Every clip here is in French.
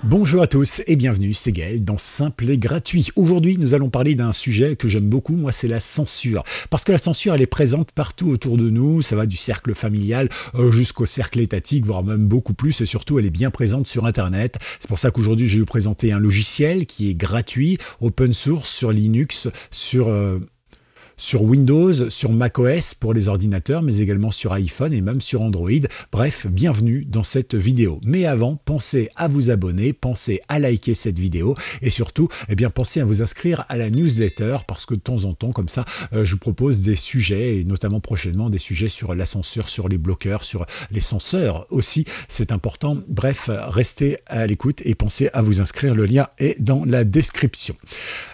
Bonjour à tous et bienvenue, c'est Gaël dans Simple et Gratuit. Aujourd'hui, nous allons parler d'un sujet que j'aime beaucoup, moi c'est la censure. Parce que la censure, elle est présente partout autour de nous, ça va du cercle familial jusqu'au cercle étatique, voire même beaucoup plus, et surtout elle est bien présente sur Internet. C'est pour ça qu'aujourd'hui, je vais vous présenter un logiciel qui est gratuit, open source, sur Linux, sur Windows, sur macOS pour les ordinateurs, mais également sur iPhone et même sur Android. Bref, bienvenue dans cette vidéo. Mais avant, pensez à vous abonner, pensez à liker cette vidéo et surtout, pensez à vous inscrire à la newsletter parce que de temps en temps, comme ça, je vous propose des sujets et notamment prochainement des sujets sur la censure, sur les bloqueurs, sur les censeurs aussi. C'est important. Bref, restez à l'écoute et pensez à vous inscrire. Le lien est dans la description.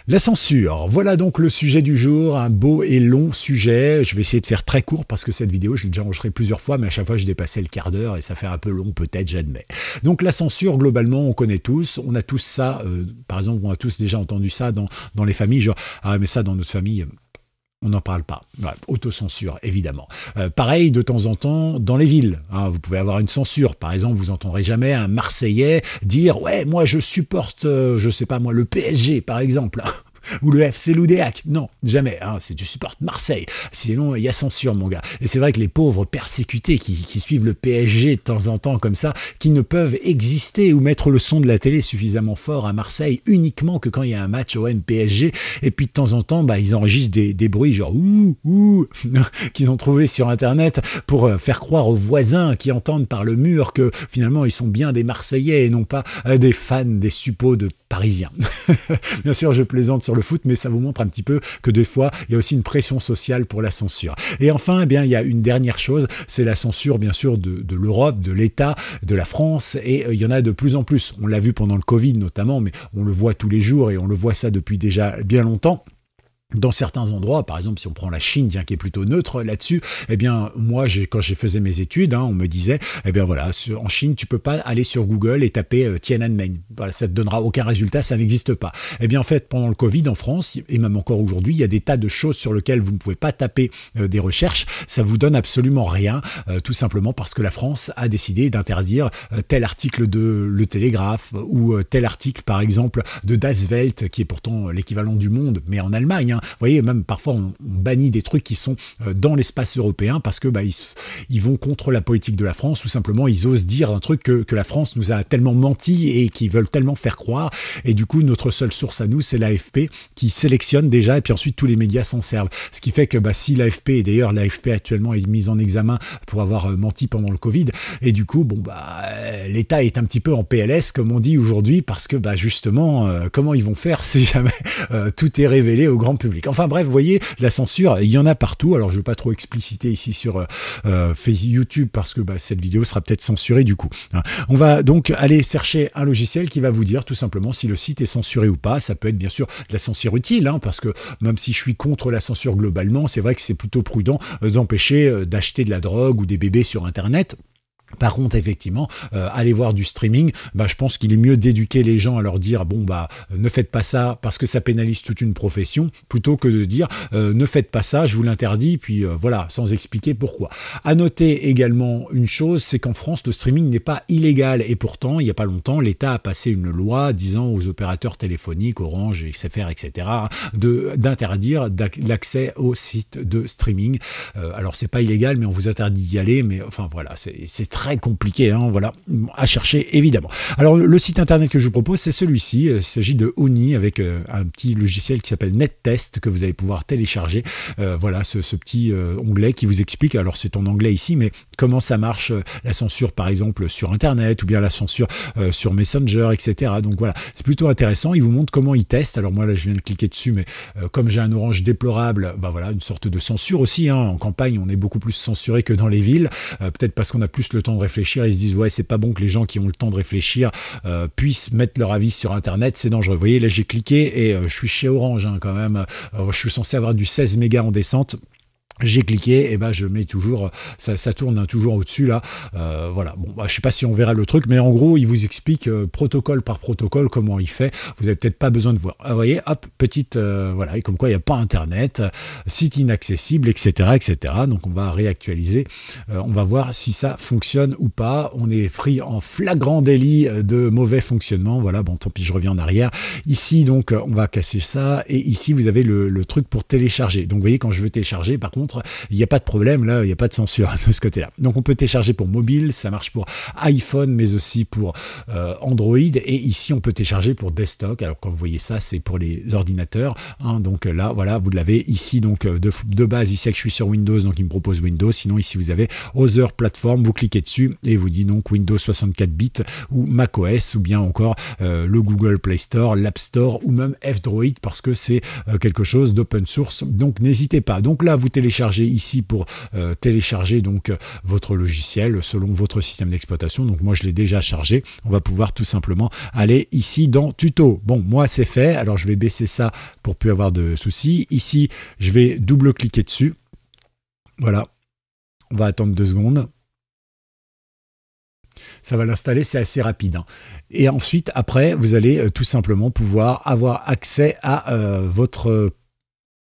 La censure, voilà donc le sujet du jour, un beau et long sujet. Je vais essayer de faire très court parce que cette vidéo, je l'ai déjà enregistrée plusieurs fois, mais à chaque fois, je dépassais le quart d'heure et ça fait un peu long peut-être, j'admets. Donc la censure, globalement, on connaît tous. On a tous ça, par exemple, on a tous déjà entendu ça dans les familles, genre « Ah, mais ça, dans notre famille... » On n'en parle pas. Voilà, autocensure, évidemment. Pareil, de temps en temps, dans les villes. Hein, vous pouvez avoir une censure. Par exemple, vous n'entendrez jamais un Marseillais dire « Ouais, moi, je supporte, je sais pas moi, le PSG, par exemple. » Ou le FC Loudéac. Non, jamais. Hein, c'est tu supportes Marseille. Sinon, il y a censure, mon gars. Et c'est vrai que les pauvres persécutés qui suivent le PSG de temps en temps comme ça, qui ne peuvent exister ou mettre le son de la télé suffisamment fort à Marseille uniquement que quand il y a un match OM-PSG. Et puis de temps en temps, ils enregistrent des bruits genre ouh qu'ils ont trouvé sur Internet pour faire croire aux voisins qui entendent par le mur que finalement ils sont bien des Marseillais et non pas des fans, des suppôts de Parisiens. Bien sûr, je plaisante sur le foot, mais ça vous montre un petit peu que des fois, il y a aussi une pression sociale pour la censure. Et enfin, il y a une dernière chose, c'est la censure, bien sûr, de l'Europe, de l'État, de la France, et il y en a de plus en plus. On l'a vu pendant le Covid notamment, mais on le voit tous les jours, et on le voit ça depuis déjà bien longtemps. Dans certains endroits, par exemple, si on prend la Chine, qui est plutôt neutre là-dessus, moi, quand je faisais mes études, on me disait, voilà, en Chine, tu peux pas aller sur Google et taper Tiananmen. Voilà, ça te donnera aucun résultat, ça n'existe pas. En fait, pendant le Covid, en France, et même encore aujourd'hui, il y a des tas de choses sur lesquelles vous ne pouvez pas taper des recherches. Ça vous donne absolument rien, tout simplement parce que la France a décidé d'interdire tel article de Le Télégraphe ou tel article, par exemple, de Das Welt, qui est pourtant l'équivalent du Monde, mais en Allemagne. Vous voyez, même parfois on bannit des trucs qui sont dans l'espace européen parce que ils vont contre la politique de la France ou simplement ils osent dire un truc que la France nous a tellement menti et qu'ils veulent tellement faire croire. Et du coup, notre seule source à nous, c'est l'AFP qui sélectionne déjà et puis ensuite tous les médias s'en servent. Ce qui fait que si l'AFP, et d'ailleurs l'AFP actuellement est mise en examen pour avoir menti pendant le Covid, et du coup, l'État est un petit peu en PLS, comme on dit aujourd'hui, parce que justement, comment ils vont faire si jamais tout est révélé au grand public. Enfin bref, vous voyez, la censure, il y en a partout. Alors je ne vais pas trop expliciter ici sur YouTube parce que cette vidéo sera peut-être censurée du coup. On va donc aller chercher un logiciel qui va vous dire tout simplement si le site est censuré ou pas. Ça peut être bien sûr de la censure utile, parce que même si je suis contre la censure globalement, c'est vrai que c'est plutôt prudent d'empêcher d'acheter de la drogue ou des bébés sur Internet. Par contre, effectivement, aller voir du streaming, je pense qu'il est mieux d'éduquer les gens à leur dire ne faites pas ça parce que ça pénalise toute une profession, plutôt que de dire ne faites pas ça, je vous l'interdis, puis voilà, sans expliquer pourquoi. À noter également une chose, c'est qu'en France, le streaming n'est pas illégal et pourtant, il n'y a pas longtemps, l'État a passé une loi disant aux opérateurs téléphoniques, Orange, XFR, etc., d'interdire l'accès aux sites de streaming. Alors, c'est pas illégal, mais on vous interdit d'y aller, mais enfin voilà, c'est très compliqué, voilà, à chercher évidemment. Alors le site internet que je vous propose, c'est celui-ci. Il s'agit de Oni avec un petit logiciel qui s'appelle NetTest que vous allez pouvoir télécharger. Voilà, ce petit onglet qui vous explique, alors c'est en anglais ici, mais comment ça marche, la censure par exemple sur Internet ou bien la censure sur Messenger, etc. Donc voilà, c'est plutôt intéressant. Il vous montre comment il teste. Alors moi là, je viens de cliquer dessus, mais comme j'ai un Orange déplorable, voilà, une sorte de censure aussi. En campagne, on est beaucoup plus censuré que dans les villes. Peut-être parce qu'on a plus le temps de réfléchir, ils se disent ouais, c'est pas bon que les gens qui ont le temps de réfléchir puissent mettre leur avis sur Internet, c'est dangereux. Vous voyez, là j'ai cliqué et je suis chez Orange quand même, je suis censé avoir du 16 mégas en descente. J'ai cliqué, et ben je mets toujours, ça tourne toujours au-dessus là, voilà. Bon, bah, je sais pas si on verra le truc, mais en gros, il vous explique protocole par protocole comment il fait. Vous avez peut-être pas besoin de voir. Ah, vous voyez, hop, petite, voilà, et comme quoi il n'y a pas Internet, site inaccessible, etc., etc. Donc on va réactualiser, on va voir si ça fonctionne ou pas. On est pris en flagrant délit de mauvais fonctionnement. Voilà, bon, tant pis, je reviens en arrière. Ici, donc, on va casser ça, et ici, vous avez le truc pour télécharger. Donc, vous voyez, quand je veux télécharger, par contre, il n'y a pas de problème, là, il n'y a pas de censure de ce côté-là. Donc on peut télécharger pour mobile, ça marche pour iPhone, mais aussi pour Android, et ici on peut télécharger pour desktop. Alors quand vous voyez ça, c'est pour les ordinateurs, hein. Donc là, voilà, vous l'avez ici, donc de base, il sait que je suis sur Windows, donc il me propose Windows. Sinon ici vous avez Other Platform, vous cliquez dessus, et vous dit donc Windows 64 bits, ou macOS, ou bien encore le Google Play Store, l'App Store, ou même F-Droid, parce que c'est quelque chose d'open source, donc n'hésitez pas. Donc là, vous téléchargez ici pour télécharger donc votre logiciel selon votre système d'exploitation. Donc moi je l'ai déjà chargé. On va pouvoir tout simplement aller ici dans tuto. Bon, moi c'est fait, alors je vais baisser ça pour plus avoir de soucis. Ici je vais double-cliquer dessus. Voilà, on va attendre 2 secondes. Ça va l'installer, c'est assez rapide, hein. Et ensuite, après, vous allez tout simplement pouvoir avoir accès à votre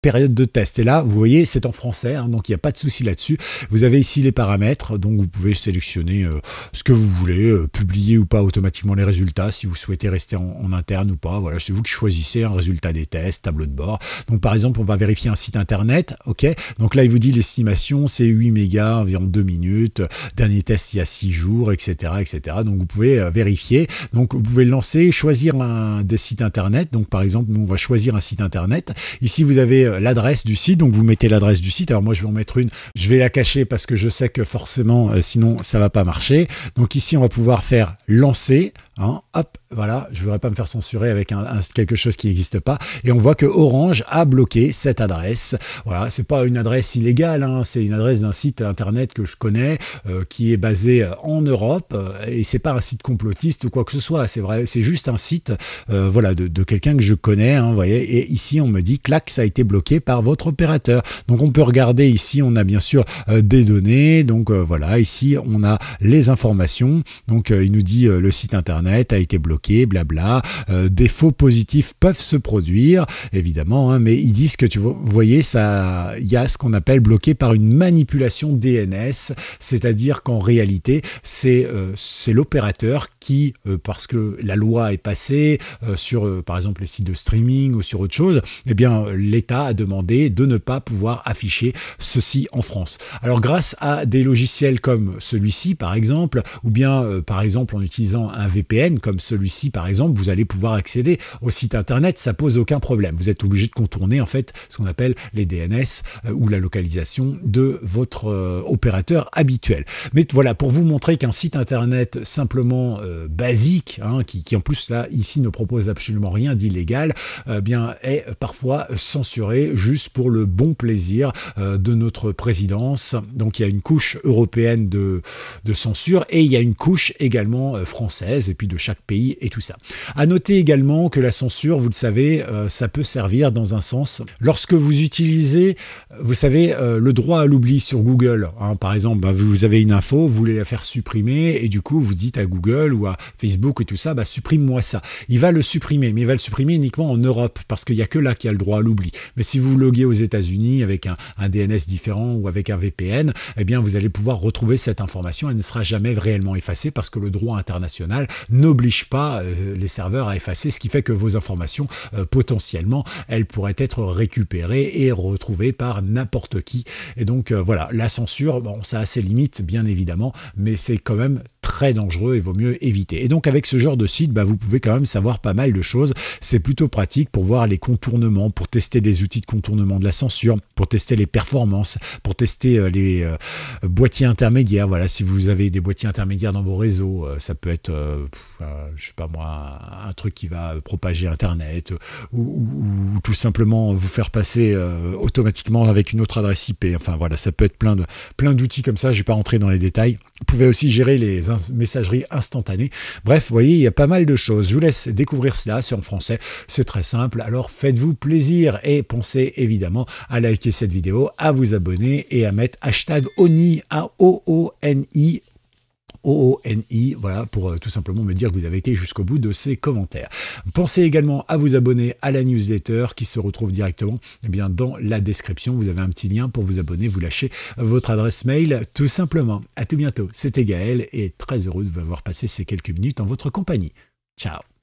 période de test. Et là, vous voyez, c'est en français, hein, donc il n'y a pas de souci là-dessus. Vous avez ici les paramètres, donc vous pouvez sélectionner ce que vous voulez, publier ou pas automatiquement les résultats, si vous souhaitez rester en interne ou pas. Voilà, c'est vous qui choisissez un résultat des tests, tableau de bord. Donc par exemple, on va vérifier un site internet, ok. Donc là, il vous dit l'estimation, c'est 8 mégas, environ 2 minutes, dernier test il y a 6 jours, etc., etc. Donc vous pouvez vérifier. Donc vous pouvez lancer, choisir des sites internet. Donc par exemple, nous on va choisir un site internet. Ici, vous avez l'adresse du site, donc vous mettez l'adresse du site. Alors moi je vais en mettre une, je vais la cacher parce que je sais que forcément sinon ça va pas marcher. Donc ici on va pouvoir faire lancer, hein, hop, voilà, je ne voudrais pas me faire censurer avec quelque chose qui n'existe pas, et on voit que Orange a bloqué cette adresse. Voilà, c'est pas une adresse illégale, hein, c'est une adresse d'un site internet que je connais, qui est basé en Europe, et c'est pas un site complotiste ou quoi que ce soit, c'est vrai, c'est juste un site voilà, de quelqu'un que je connais, hein, vous voyez, et ici on me dit, clac, ça a été bloqué par votre opérateur. Donc on peut regarder ici, on a bien sûr des données, donc voilà, ici on a les informations, donc il nous dit le site internet a été bloqué, blabla, des faux positifs peuvent se produire, évidemment, hein, mais ils disent que, vous voyez, ça, il y a ce qu'on appelle bloqué par une manipulation DNS, c'est-à-dire qu'en réalité, c'est l'opérateur qui, parce que la loi est passée sur, par exemple, les sites de streaming ou sur autre chose, eh bien, l'État a demandé de ne pas pouvoir afficher ceci en France. Alors, grâce à des logiciels comme celui-ci, par exemple, ou bien, par exemple, en utilisant un VPN comme celui-ci, par exemple, vous allez pouvoir accéder au site internet, ça pose aucun problème. Vous êtes obligé de contourner, en fait, ce qu'on appelle les DNS ou la localisation de votre opérateur habituel. Mais voilà, pour vous montrer qu'un site internet simplement basique, hein, qui en plus, là, ici, ne propose absolument rien d'illégal, bien, est parfois censuré juste pour le bon plaisir de notre présidence. Donc il y a une couche européenne de censure, et il y a une couche également française, et puis de chaque pays et tout ça. À noter également que la censure, vous le savez, ça peut servir dans un sens. Lorsque vous utilisez, vous savez, le droit à l'oubli sur Google, hein, par exemple, bah, vous avez une info, vous voulez la faire supprimer, et du coup vous dites à Google ou à Facebook et tout ça, bah, supprime-moi ça. Il va le supprimer, mais il va le supprimer uniquement en Europe, parce qu'il n'y a que là qu'il y a le droit à l'oubli. Mais si vous vous loguez aux États-Unis avec un DNS différent ou avec un VPN, eh bien vous allez pouvoir retrouver cette information. Elle ne sera jamais réellement effacée parce que le droit international n'oblige pas les serveurs à effacer, ce qui fait que vos informations potentiellement elles pourraient être récupérées et retrouvées par n'importe qui. Et donc voilà, la censure, bon, ça a ses limites bien évidemment, mais c'est quand même très dangereux et vaut mieux éviter. Et donc avec ce genre de site, bah, vous pouvez quand même savoir pas mal de choses. C'est plutôt pratique pour voir les contournements, pour tester des outils de contournement de la censure, pour tester les performances, pour tester les boîtiers intermédiaires. Voilà, si vous avez des boîtiers intermédiaires dans vos réseaux, ça peut être, je sais pas moi, un truc qui va propager Internet ou tout simplement vous faire passer automatiquement avec une autre adresse IP. Enfin voilà, ça peut être plein d'outils comme ça. Je vais pas rentrer dans les détails. Vous pouvez aussi gérer les messagerie instantanée. Bref, vous voyez, il y a pas mal de choses. Je vous laisse découvrir cela, c'est en français, c'est très simple. Alors faites-vous plaisir et pensez évidemment à liker cette vidéo, à vous abonner et à mettre hashtag ONI, A-O-O-N-I, OONI, voilà, pour tout simplement me dire que vous avez été jusqu'au bout de ces commentaires. Pensez également à vous abonner à la newsletter qui se retrouve directement bien, dans la description. Vous avez un petit lien pour vous abonner, vous lâchez votre adresse mail tout simplement. À tout bientôt, c'était Gaël et très heureux de vous avoir passé ces quelques minutes en votre compagnie. Ciao.